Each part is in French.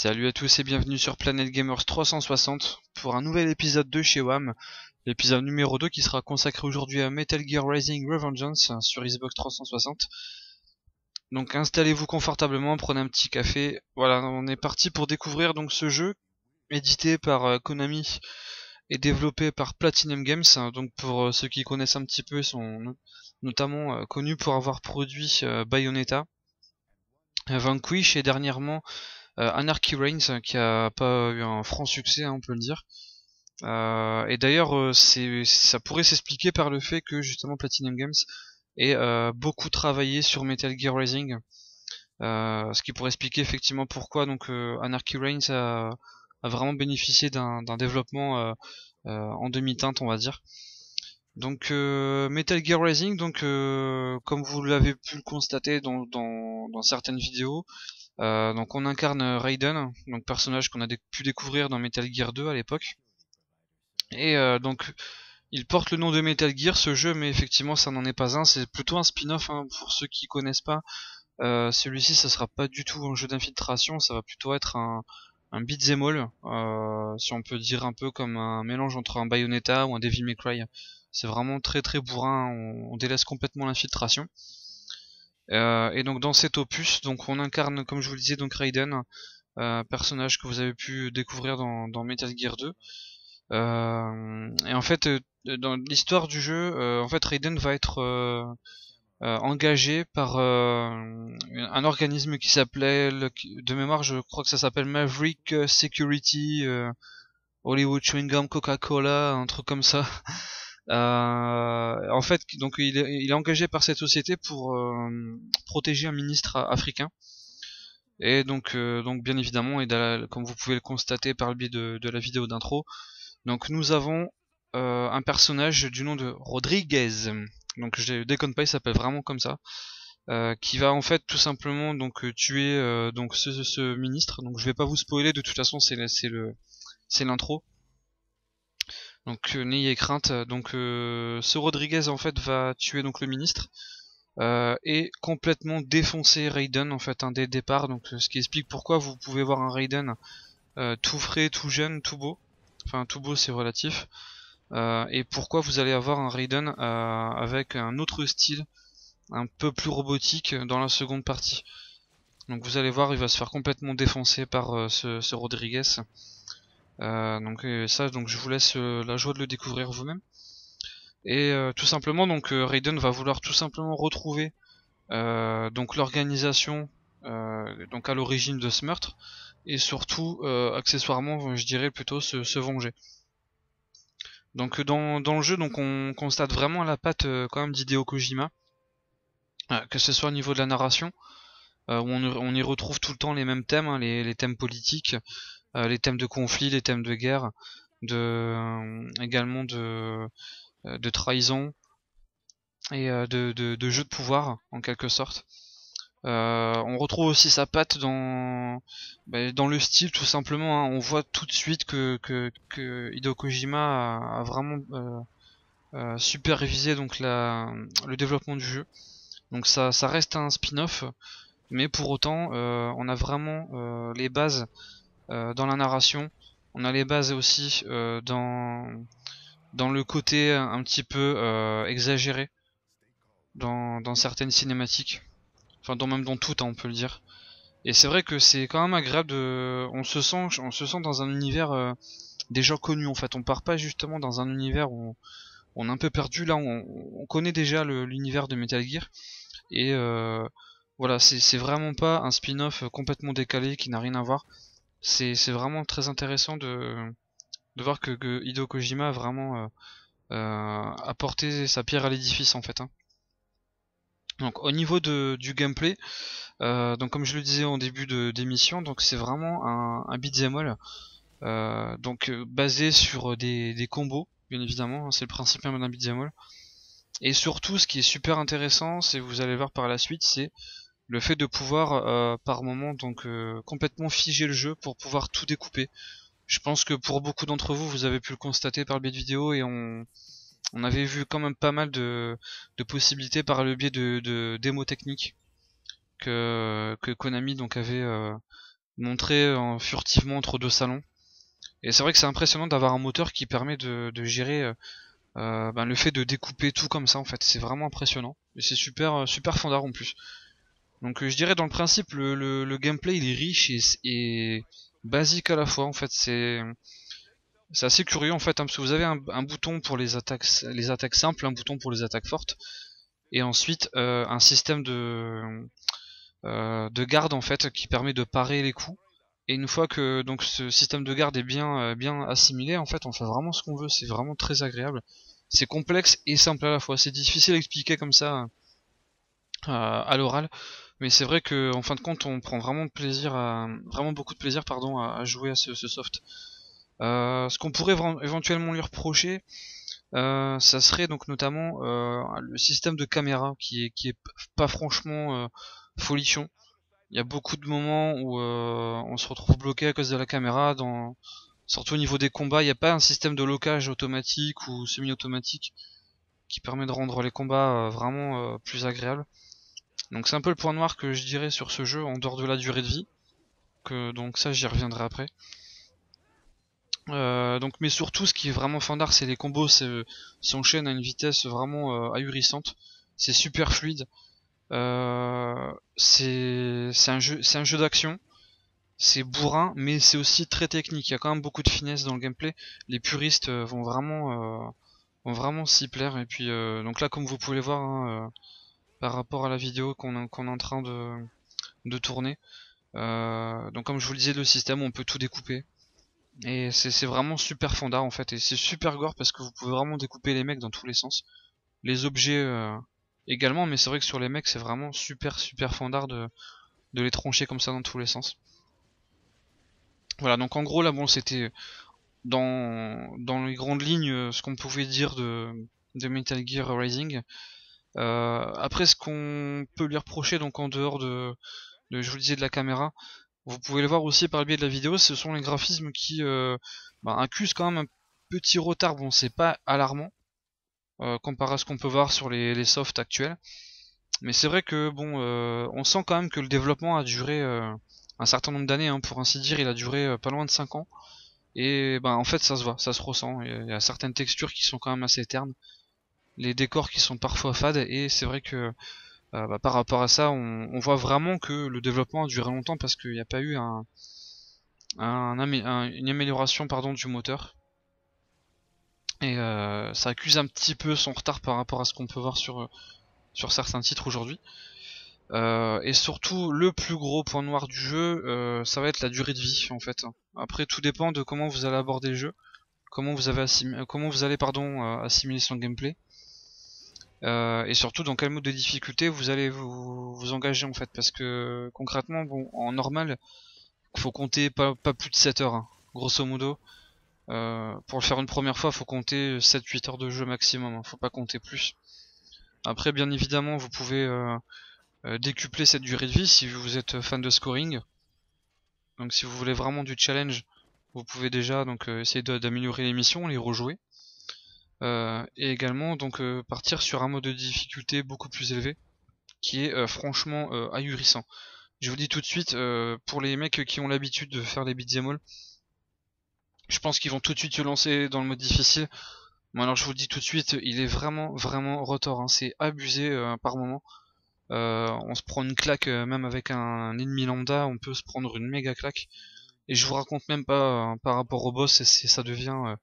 Salut à tous et bienvenue sur Planet Gamers 360 pour un nouvel épisode de chez WAM, l'épisode numéro 2 qui sera consacré aujourd'hui à Metal Gear Rising Revengeance sur Xbox 360. Donc installez-vous confortablement, prenez un petit café. Voilà, on est parti pour découvrir donc ce jeu édité par Konami et développé par Platinum Games. Donc pour ceux qui connaissent un petit peu, ils sont notamment connus pour avoir produit Bayonetta, Vanquish et dernièrement Anarchy Reigns, qui a pas eu un franc succès, on peut le dire. Et d'ailleurs, ça pourrait s'expliquer par le fait que justement Platinum Games ait beaucoup travaillé sur Metal Gear Rising, ce qui pourrait expliquer effectivement pourquoi donc Anarchy Reigns a vraiment bénéficié d'un développement en demi-teinte, on va dire. Donc Metal Gear Rising, donc comme vous l'avez pu le constater dans certaines vidéos, donc on incarne Raiden, donc personnage qu'on a pu découvrir dans Metal Gear 2 à l'époque. Et donc il porte le nom de Metal Gear ce jeu, mais effectivement ça n'en est pas un, c'est plutôt un spin-off, hein, pour ceux qui connaissent pas. Celui-ci ça sera pas du tout un jeu d'infiltration, ça va plutôt être un beat'em all, si on peut dire un peu comme un mélange entre un Bayonetta ou un Devil May Cry. C'est vraiment très très bourrin, on délaisse complètement l'infiltration. Et donc dans cet opus, donc on incarne, comme je vous le disais, donc Raiden, personnage que vous avez pu découvrir dans Metal Gear 2. Et en fait, dans l'histoire du jeu, en fait Raiden va être engagé par un organisme qui s'appelait, de mémoire, je crois que ça s'appelle Maverick Security, Hollywood Chewing Gum Coca-Cola, un truc comme ça. En fait, donc il est engagé par cette société pour protéger un ministre africain. Et donc bien évidemment, et comme vous pouvez le constater par le biais de la vidéo d'intro, donc nous avons un personnage du nom de Rodriguez. Donc je déconne pas, il s'appelle vraiment comme ça. Qui va en fait tout simplement donc tuer donc ce ministre. Donc je vais pas vous spoiler, de toute façon c'est l'intro. Donc n'ayez crainte. Donc ce Rodriguez en fait va tuer donc le ministre et complètement défoncer Raiden en fait dès le départ. Donc ce qui explique pourquoi vous pouvez voir un Raiden tout frais, tout jeune, tout beau. Enfin tout beau c'est relatif. Et pourquoi vous allez avoir un Raiden avec un autre style, un peu plus robotique dans la seconde partie. Donc vous allez voir, il va se faire complètement défoncer par ce Rodriguez. Donc ça, donc je vous laisse la joie de le découvrir vous-même. Et tout simplement, donc Raiden va vouloir tout simplement retrouver donc l'organisation donc à l'origine de ce meurtre, et surtout accessoirement, je dirais plutôt se venger. Donc dans le jeu, donc on constate vraiment la patte quand même d'Hideo Kojima, que ce soit au niveau de la narration, où on y retrouve tout le temps les mêmes thèmes, hein, les thèmes politiques, les thèmes de conflit, les thèmes de guerre, également de trahison et de jeu de pouvoir en quelque sorte. On retrouve aussi sa patte dans le style, tout simplement, hein. On voit tout de suite que Hideo Kojima a vraiment supervisé donc le développement du jeu. Donc ça reste un spin-off, mais pour autant on a vraiment les bases dans la narration. On a les bases aussi dans le côté un petit peu exagéré dans certaines cinématiques. Enfin même dans toutes, hein, on peut le dire. Et c'est vrai que c'est quand même agréable on se sent dans un univers déjà connu en fait. On part pas justement dans un univers où on est un peu perdu. Là on connaît déjà l'univers de Metal Gear. Et voilà, c'est vraiment pas un spin-off complètement décalé qui n'a rien à voir. C'est vraiment très intéressant de voir que Hideo Kojima a vraiment apporté sa pierre à l'édifice en fait, hein. Donc au niveau du gameplay, donc comme je le disais en début d'émission, donc c'est vraiment un beat'em all, donc basé sur des combos, bien évidemment, hein, c'est le principe même d'un beat'em all. Et surtout, ce qui est super intéressant, c'est, vous allez voir par la suite, c'est le fait de pouvoir par moment donc complètement figer le jeu pour pouvoir tout découper. Je pense que pour beaucoup d'entre vous, vous avez pu le constater par le biais de vidéos, et on avait vu quand même pas mal de possibilités par le biais de démos techniques que Konami donc avait montré furtivement entre deux salons. Et c'est vrai que c'est impressionnant d'avoir un moteur qui permet de gérer le fait de découper tout comme ça en fait. C'est vraiment impressionnant. Et c'est super fandard en plus. Donc je dirais dans le principe le gameplay il est riche et basique à la fois en fait. C'est assez curieux en fait, hein, parce que vous avez un bouton pour les attaques simples, un bouton pour les attaques fortes, et ensuite un système de garde en fait qui permet de parer les coups. Et une fois que donc ce système de garde est bien assimilé, en fait on fait vraiment ce qu'on veut, c'est vraiment très agréable. C'est complexe et simple à la fois, c'est difficile à expliquer comme ça à l'oral, mais c'est vrai que en fin de compte on prend vraiment beaucoup de plaisir à jouer à ce soft. Ce qu'on pourrait éventuellement lui reprocher, ça serait donc notamment le système de caméra qui est pas franchement folichon. Il y a beaucoup de moments où on se retrouve bloqué à cause de la caméra, surtout au niveau des combats. Il n'y a pas un système de locage automatique ou semi-automatique qui permet de rendre les combats vraiment plus agréables. Donc c'est un peu le point noir que je dirais sur ce jeu en dehors de la durée de vie. Donc ça j'y reviendrai après. Mais surtout ce qui est vraiment fandard c'est les combos s'enchaînent à une vitesse vraiment ahurissante. C'est super fluide. C'est un jeu d'action. C'est bourrin, mais c'est aussi très technique. Il y a quand même beaucoup de finesse dans le gameplay. Les puristes vont vraiment s'y plaire. Et puis donc là, comme vous pouvez le voir, hein, par rapport à la vidéo qu'on est en train de tourner, donc comme je vous le disais, le système, on peut tout découper. Et c'est vraiment super fandard en fait. Et c'est super gore parce que vous pouvez vraiment découper les mecs dans tous les sens. Les objets également, mais c'est vrai que sur les mecs, c'est vraiment super fandard de les trancher comme ça dans tous les sens. Voilà, donc en gros là bon c'était dans les grandes lignes ce qu'on pouvait dire de Metal Gear Rising. Après ce qu'on peut lui reprocher donc en dehors je vous le disais de la caméra, vous pouvez le voir aussi par le biais de la vidéo, ce sont les graphismes qui accusent quand même un petit retard. Bon c'est pas alarmant comparé à ce qu'on peut voir sur les softs actuels. Mais c'est vrai que bon on sent quand même que le développement a duré un certain nombre d'années, hein, pour ainsi dire, il a duré pas loin de 5 ans. Et en fait ça se voit, ça se ressent. Il y a certaines textures qui sont quand même assez ternes, les décors qui sont parfois fades, et c'est vrai que par rapport à ça, on voit vraiment que le développement a duré longtemps parce qu'il n'y a pas eu une amélioration du moteur. Et ça accuse un petit peu son retard par rapport à ce qu'on peut voir sur certains titres aujourd'hui. Et surtout, le plus gros point noir du jeu, ça va être la durée de vie en fait. Après, tout dépend de comment vous allez aborder le jeu, comment vous allez assimiler son gameplay, et surtout dans quel mode de difficulté vous allez vous engager en fait. Parce que concrètement, bon, en normal, faut compter pas plus de 7 heures, hein, grosso modo. Pour le faire une première fois, faut compter 7-8 heures de jeu maximum, hein, faut pas compter plus. Après, bien évidemment, vous pouvez décupler cette durée de vie si vous êtes fan de scoring. Donc si vous voulez vraiment du challenge, vous pouvez déjà essayer d'améliorer les missions, les rejouer. Et également partir sur un mode de difficulté beaucoup plus élevé, qui est franchement ahurissant. Je vous dis tout de suite, pour les mecs qui ont l'habitude de faire les beat'em all, je pense qu'ils vont tout de suite se lancer dans le mode difficile. Bon alors je vous le dis tout de suite, il est vraiment retors, hein. C'est abusé par moment. On se prend une claque, même avec un ennemi lambda, on peut se prendre une méga claque. Et je vous raconte même pas par rapport au boss, ça devient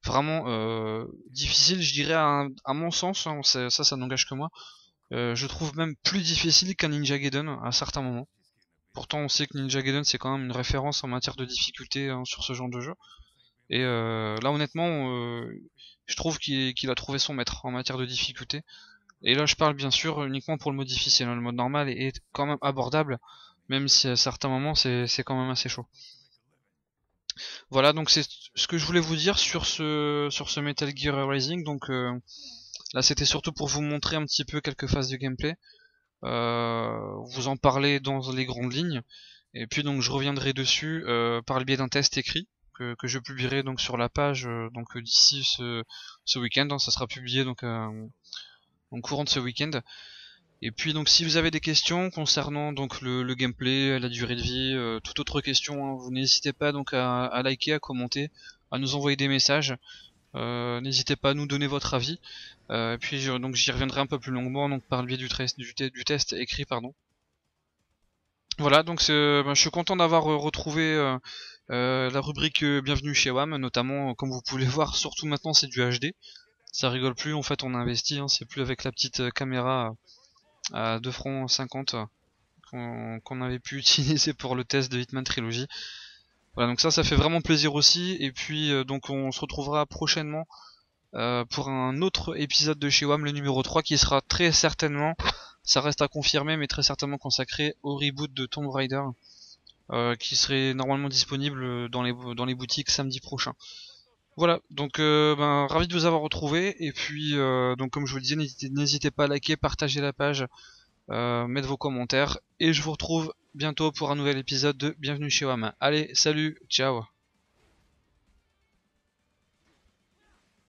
vraiment difficile, je dirais à mon sens, hein, ça n'engage que moi. Je trouve même plus difficile qu'un Ninja Gaiden à certains moments. Pourtant on sait que Ninja Gaiden c'est quand même une référence en matière de difficulté, hein, sur ce genre de jeu. Et là honnêtement, je trouve qu'il a trouvé son maître en matière de difficulté. Et là je parle bien sûr uniquement pour le mode difficile, hein. Le mode normal est quand même abordable, même si à certains moments c'est quand même assez chaud. Voilà, donc c'est ce que je voulais vous dire sur ce Metal Gear Rising. Donc là c'était surtout pour vous montrer un petit peu quelques phases de gameplay, vous en parler dans les grandes lignes, et puis donc je reviendrai dessus par le biais d'un test écrit que je publierai donc sur la page d'ici ce week-end, hein. Ça sera publié donc en courant de ce week-end. Et puis donc si vous avez des questions concernant donc le gameplay, la durée de vie, toute autre question, hein, vous n'hésitez pas donc à liker, à commenter, à nous envoyer des messages. N'hésitez pas à nous donner votre avis. Et puis donc j'y reviendrai un peu plus longuement donc par le biais du test écrit, pardon. Voilà, donc je suis content d'avoir retrouvé la rubrique Bienvenue chez WAM, notamment comme vous pouvez le voir, surtout maintenant c'est du HD. Ça rigole plus, en fait on a investi, hein, c'est plus avec la petite caméra à 2 francs 50 qu'on avait pu utiliser pour le test de Hitman Trilogy. Voilà, donc ça fait vraiment plaisir aussi. Et puis donc on se retrouvera prochainement pour un autre épisode de chez WAM, le numéro 3, qui sera très certainement, ça reste à confirmer, mais très certainement consacré au reboot de Tomb Raider, qui serait normalement disponible dans les boutiques samedi prochain. Voilà, donc ravi de vous avoir retrouvé, et puis donc comme je vous le disais, n'hésitez pas à liker, partager la page, mettre vos commentaires, et je vous retrouve bientôt pour un nouvel épisode de Bienvenue chez WAM. Allez, salut, ciao.